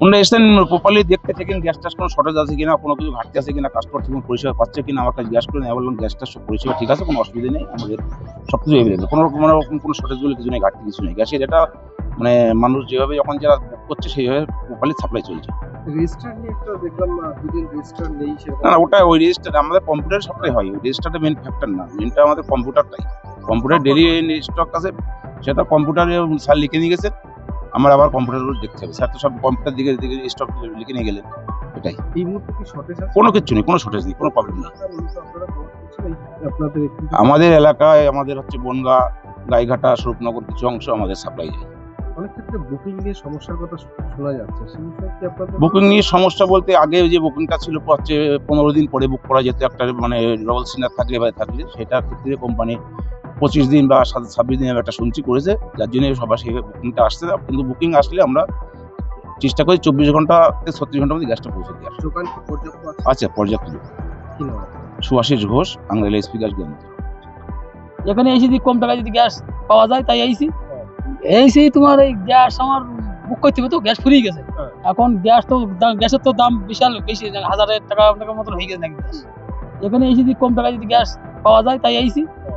ওনারা এসেছেন প্রপারলি দেখতে থেকেন গ্যাস টাস কোনো শর্টেজ আছে কিনা, কোনো কিছু ঘাটতি আছে কিনা, কাস্টমার ঠিক পরিষেবা পাচ্ছে কিনা আমার কাছে গ্যাস করে নেওয়া, বললাম গ্যাসটার সব পরিষেবা ঠিক আছে, কোনো অসুবিধা নেই, আমাদের সব কিছু এভেলেবেল, কোনো রকম কোনো শর্টেজ বলে কিছু নেই, ঘাটতি কিছু নেই। গ্যাসের এটা মানে মানুষ যেভাবে যখন যারা বুক করছে সেইভাবে প্রপারলি সাপ্লাই চলছে। রেজিস্টার নিয়ে একটা দেখলাম দুদিন রেজিস্টার নেই সেরকম। না ওটা ওই রেজিস্টার আমাদের কম্পিউটার সাপ্লাই হয়, ওই রেজিস্টারটা মেন ফ্যাক্টর না, মেনটা আমাদের কম্পিউটারটাই। কম্পিউটার ডেলি স্টক আছে, সেটা কম্পিউটারে স্যার লিখে নিয়ে গেছে, আমার আবার কম্পিউটার দেখতে হবে। স্যার তো সব কম্পিউটার দিকে দিকে স্টক লিখে নিয়ে গেলেন, এটাই। এই মুহূর্তে কি শর্টেজ আছে? কোনো কিচ্ছু নেই, কোনো শর্টেজ নেই, কোনো প্রবলেম নেই। আপনারা করছেন আপনাদের আমাদের এলাকায় আমাদের হচ্ছে বনগা, গাইঘাটা, স্বরূপনগর কিছু অংশ আমাদের সাপ্লাই যায়। অনেক ক্ষেত্রে বুকিং নিয়ে সমস্যার কথা শোনা যাচ্ছে, সেই বিষয়ে কি আপনাদের বুকিং নিয়ে সমস্যা বলতে আগে যে বুকিংটা ছিল হচ্ছে 15 দিন পরে বুক করা যেত, একটা মানে ডবল সিনার থাকলে বা থাকলে, সেটার ক্ষেত্রে কোম্পানি 25 দিন বা 26 দিন একটা শুনছি করেছে, যার জন্য সবার সেইভাবে বুকিংটা আসছে না। কিন্তু বুকিং আসলে আমরা চেষ্টা করি 24 ঘন্টা থেকে 36 ঘন্টার মধ্যে গ্যাসটা পৌঁছে দেওয়ার। দোকান কি পর্যাপ্ত আছে? আচ্ছা, পর্যাপ্ত। কি না? সুভাষিস ঘোষ, আংরেল এসপি গ্যাস জ্ঞান। এখানে এসে যদি কম টাকায় যদি গ্যাস পাওয়া যায় তাই এইসি তোমার এই গ্যাস আমার বুক করতে হবে, তো গ্যাস ফুরিয়ে গেছে। এখন গ্যাসের তো দাম বিশাল বেশি, 1000 টাকা মতন হয়ে গেছে নাকি। এখানে এসে যদি কম টাকায় যদি গ্যাস পাওয়া যায় তাই